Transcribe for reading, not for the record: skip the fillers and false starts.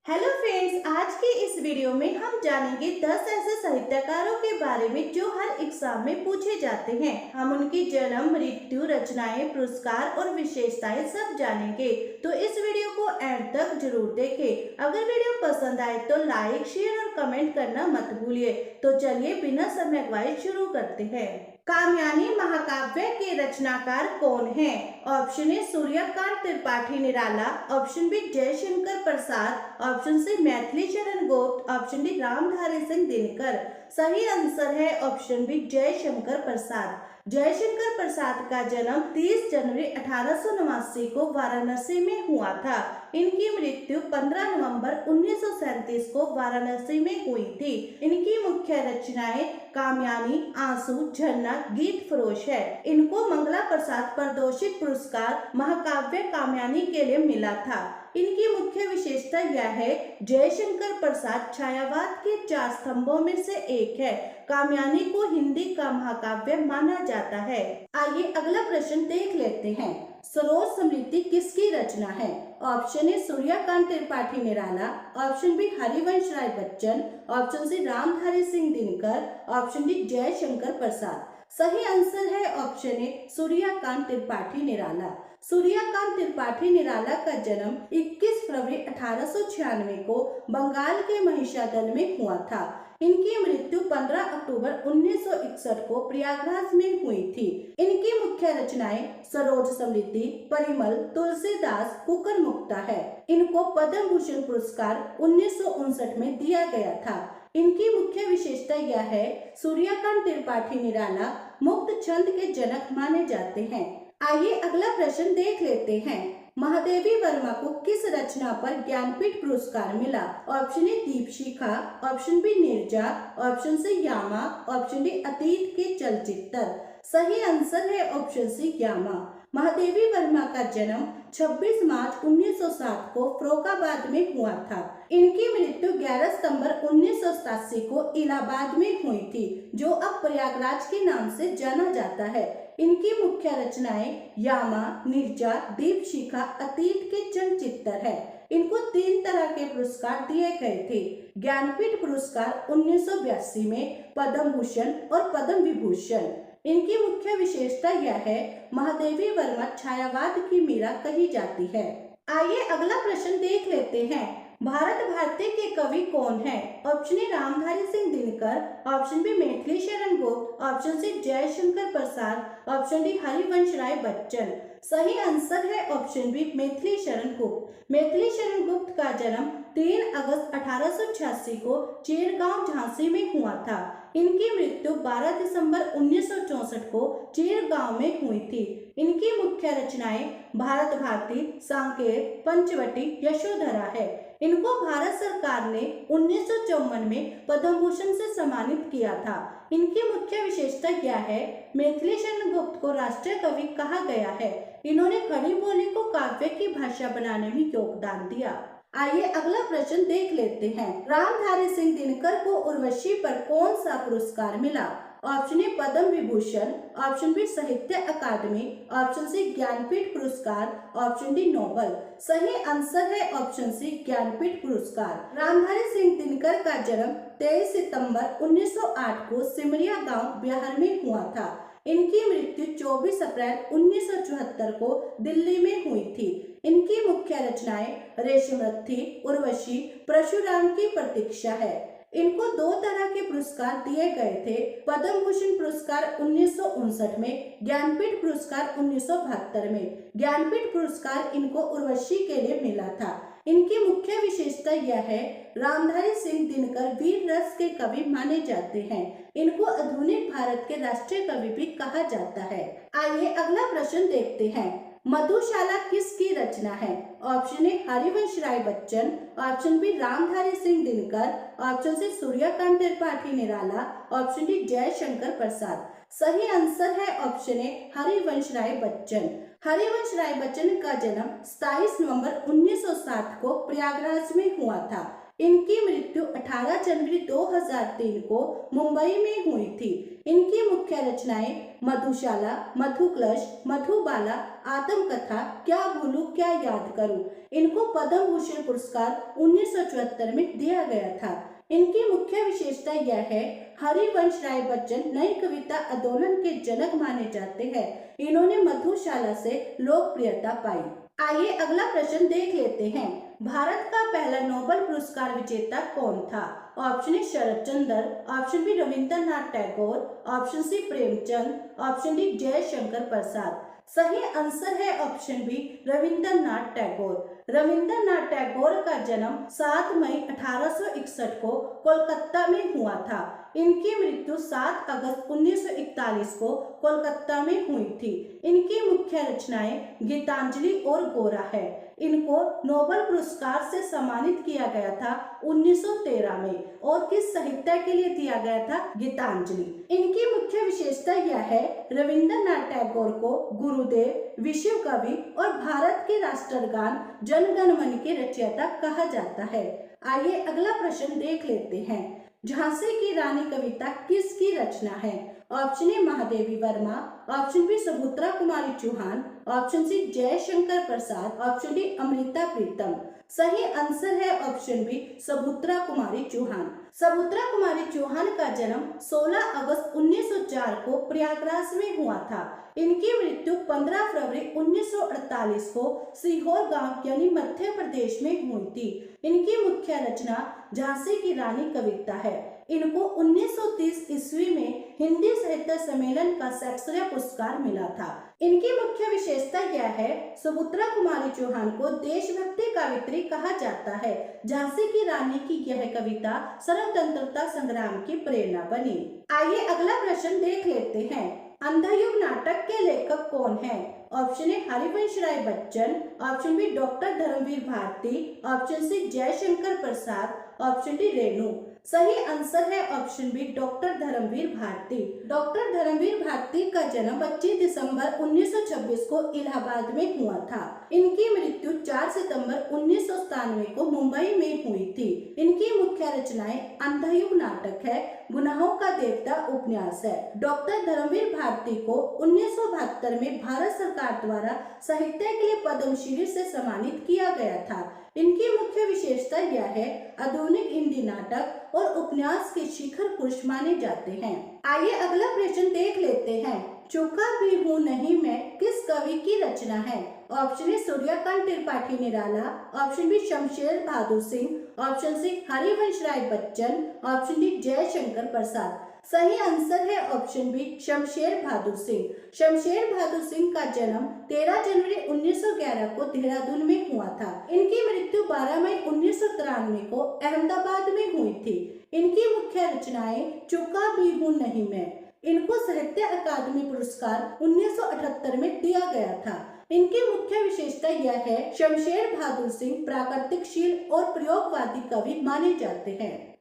Hello friends, आज के इस वीडियो में हम जानेंगे 10 ऐसे साहित्यकारों के बारे में जो हर एग्जाम में पूछे जाते हैं। हम उनकी जन्म, मृत्यु, रचनाएं, पुरस्कार और विशेषताएं सब जानेंगे, तो इस वीडियो को एंड तक जरूर देखें। अगर वीडियो पसंद आए तो लाइक, शेयर और कमेंट करना मत भूलिए। तो चलिए बिना समय गवाए शुरू करते हैं। कामयानी महाकाव्य के रचनाकार कौन हैं? Option A Suryakant Tripathi Nirala, option B Jaishankar Prasad, option C Maithili Sharan Gupt, option D Ramdhari Singh Dinkar. सही आंसर है ऑप्शन बी जयशंकर प्रसाद। जयशंकर प्रसाद का जन्म 30 जनवरी 1889 को वाराणसी में हुआ था। इनकी मृत्यु 15 नवंबर 1937 को वाराणसी में हुई थी। इनकी मुख्य रचनाएं कामयानी, आंसू, झरना, गीत फरोश है। इनको मंगला प्रसाद प्रदोषित पुरस्कार महाकाव्य कामयानी के लिए मिला था। इनकी मुख्य विशेषता यह है, जयशंकर प्रसाद छायावाद के 4 स्तंभों में से एक है। कामयानी को हिंदी का महाकाव्य माना जाता है। आइए अगला प्रश्न देख लेते हैं। सरोज समृद्धि किसकी रचना है? Option A Suryakant Tripathi Nirala, option B Harivansh Rai Bachchan, option C Ramdhari Singh Dinkar, option D Jaishankar Prasad. सही आंसर है ऑप्शन ए सूर्यकांत त्रिपाठी निराला। सूर्यकांत त्रिपाठी निराला का जन्म 21 फरवरी 1896 को बंगाल के महिषादल में हुआ था। इनकी मृत्यु 15 अक्टूबर 1961 को प्रयागराज में हुई थी। इनकी मुख्य रचनाएं सरोज समृद्धि, परिमल, तुलसीदास, कुकर मुक्ता है। इनको पद्म भूषण पुरस्कार 1959 में दिया गया था। इनकी मुख्य विशेषता यह है, सूर्यकांत त्रिपाठी निराला मुक्त छंद के जनक माने जाते हैं। आइए अगला प्रश्न देख लेते हैं। महादेवी वर्मा को किस रचना पर ज्ञानपीठ पुरस्कार मिला? Option A Deepshikha, option B Neerja, option C Yama, option D Atit ke Chalchitra. सही आंसर है ऑप्शन सी यामा। महादेवी वर्मा का जन्म 26 मार्च 1907 को फरोखाबाद में हुआ था। इनकी मृत्यु 11 सितंबर 1987 को इलाहाबाद में हुई थी, जो अब प्रयागराज के नाम से जाना जाता है। इनकी मुख्य रचनाएं यामा, नीरजा, दीपशिखा, अतीत के चलचित्र है। इनको 3 तरह के पुरस्कार दिए गए थे। ज्ञानपीठ पुरस्कार 1982 में, पद्म भूषण और पद्म विभूषण। इनकी मुख्य विशेषता यह है, महादेवी वर्मा छायावाद की मीरा कही जाती है। आइए अगला प्रश्न देख लेते हैं। भारत भारती के कवि कौन है? Option A Ramdhari Singh Dinkar, option B Maithili Sharan Gupt, option C Jaishankar Prasad, option D Harivansh Rai Bachchan. सही आंसर है ऑप्शन बी मैथिली शरण गुप्त। मैथिली शरण गुप्त का जन्म 3 अगस्त 1886 को चेरगांव, झांसी में हुआ था। इनकी मृत्यु 12 दिसंबर 1964 को चेरगांव में हुई थी। इनकी मुख्य रचनाएं भारत भारती, सांकेत, पंचवटी, यशोधरा है। इनको भारत सरकार ने 1954 में पद्म भूषण से सम्मानित किया था। इनकी मुख्य विशेषता क्या है, मैथिली शरण गुप्त को राष्ट्रीय कवि कहा गया है। इन्होंने खड़ी बोली को काव्य की भाषा बनाने में योगदान दिया। आइए अगला प्रश्न देख लेते हैं। रामधारी सिंह दिनकर को उर्वशी पर कौन सा पुरस्कार मिला? Option A Padma Vibhushan, option B Sahitya Akademi, option C Jnanpith पुरस्कार, ऑप्शन डी नोबल। सही आंसर है ऑप्शन सी ज्ञानपीठ पुरस्कार। रामधारी सिंह दिनकर का जन्म 23 सितंबर 1908 को सिमरिया गांव, बिहार में हुआ था। इनकी मृत्यु 24 अप्रैल 1974 को दिल्ली में हुई थी। इनकी मुख्य रचनाएं रेशमरथी, उर्वशी, परशुराम की प्रतीक्षा है। इनको 2 तरह के पुरस्कार दिए गए थे। पद्म भूषण पुरस्कार 1959 में, ज्ञानपीठ पुरस्कार 1972 में। ज्ञानपीठ पुरस्कार इनको उर्वशी के लिए मिला था। इनकी मुख्य विशेषता यह है, रामधारी सिंह दिनकर वीर रस के कवि माने जाते हैं। इनको आधुनिक भारत के राष्ट्रीय कवि भी कहा जाता है। आइए अगला प्रश्न देखते हैं। मधुशाला किसकी रचना है? Option A Harivansh Rai Bachchan, option B Ramdhari Singh Dinkar, option C Suryakant Tripathi Nirala, option D Jaishankar Prasad. सही आंसर है ऑप्शन ए हरिवंश राय बच्चन। हरिवंश राय बच्चन का जन्म 27 नवंबर 1907 को प्रयागराज में हुआ था। इनकी मृत्यु 18 जनवरी 2003 को मुंबई में हुई थी। इनकी मुख्य रचनाएं मधुशाला, मधुक्लश, मधुबाला, आत्मकथा, क्या भूलूं क्या याद करूं। इनको पद्म भूषण पुरस्कार 1974 में दिया गया था। इनकी मुख्य विशेषता यह है, हरिवंश राय बच्चन नई कविता आंदोलन के जनक माने जाते हैं। इन्होंने मधुशाला से लोकप्रियता पाई। आइए अगला प्रश्न देख लेते हैं। भारत का पहला नोबेल पुरस्कार विजेता कौन था? Option A Sharat Chandra, option B Rabindranath Tagore, option C Premchand, option D Jaishankar Prasad. सही आंसर है ऑप्शन बी रविंद्रनाथ टैगोर। रविंद्रनाथ टैगोर का जन्म 7 मई 1861 को कोलकाता में हुआ था। इनकी मृत्यु 7 अगस्त 1941 को कोलकाता में हुई थी। इनकी मुख्य रचनाएं गीतांजलि और गोरा है। इनको नोबेल पुरस्कार से सम्मानित किया गया था 1913 में। और किस साहित्य के लिए दिया गया था? गीतांजलि। इनकी मुख्य विशेषता यह है, रविंद्रनाथ टैगोर को गुरुदेव, विश्व कवि और भारत के राष्ट्रगान जन गण मन के रचयिता कहा जाता है। आइए अगला प्रश्न देख लेते हैं। झांसी की रानी कविता किसकी रचना है? Option A Mahadevi Verma, option B Subhadra Kumari Chauhan, option C Jaishankar Prasad, option D Amrita Pritam. सही आंसर है ऑप्शन बी सुभद्रा कुमारी चौहान। सुभद्रा कुमारी चौहान का जन्म 16 अगस्त 1904 को प्रयागराज में हुआ था। इनकी मृत्यु 15 फरवरी 1948 को सीहोर गांव यानी मध्य प्रदेश में हुई थी। इनकी मुख्य रचना झांसी की रानी कविता है। इनको 1930 ईस्वी में हिंदी साहित्य सम्मेलन का शेक्सपियर पुरस्कार मिला था। इनकी मुख्य विशेषता यह है, सुभद्रा कुमारी चौहान को देशभक्ति कवियत्री कहा जाता है। झांसी की रानी की यह कविता स्वतंत्रता संग्राम की प्रेरणा बनी। आइए अगला प्रश्न देख लेते हैं। अंधायुग नाटक के लेखक कौन है? Option A Harivansh Rai Bachchan, option B doctor Dharamvir Bharati, option C Jaishankar Prasad, option D Renu. सही आंसर है option B doctor Dharamvir Bharati. Doctor Dharamvir Bharati का जन्म 25 दिसंबर 1926 को इलाहाबाद में हुआ था। इनकी मृत्यु 4 सितंबर 1997 को मुंबई में हुई थी। इनकी मुख्य रचनाएं अंधायुग नाटक है, गुनाहों का देवता उपन्यास है। डॉक्टर धर्मवीर भारती को 1972 में भारत सरकार द्वारा साहित्य के लिए पद्मश्री से सम्मानित किया गया था। इनकी मुख्य विशेषता यह है, आधुनिक हिंदी नाटक और उपन्यास के शिखर पुरुष माने जाते हैं। आइए अगला प्रश्न देख लेते हैं। चूका भी हूँ नहीं मैं किस कवि की रचना है? Option A Suryakant Tripathi Nirala, option B Shamsher Bahadur Singh, option C Harivansh Rai Bachchan, option D Jaishankar Prasad. सही आंसर है ऑप्शन बी शमशेर बहादुर सिंह। शमशेर बहादुर सिंह का जन्म 13 जनवरी 1911 को देहरादून में हुआ था। इनकी मृत्यु 12 मई 1993 को अहमदाबाद में हुई थी। इनकी मुख्य रचनाएं चूका भी हूँ नहीं मैं। इनको साहित्य अकादमी पुरस्कार 1978 में दिया गया था। इनकी मुख्य विशेषता यह है, शमशेर बहादुर सिंह प्राकृतिकशील और प्रयोगवादी कवि माने जाते हैं।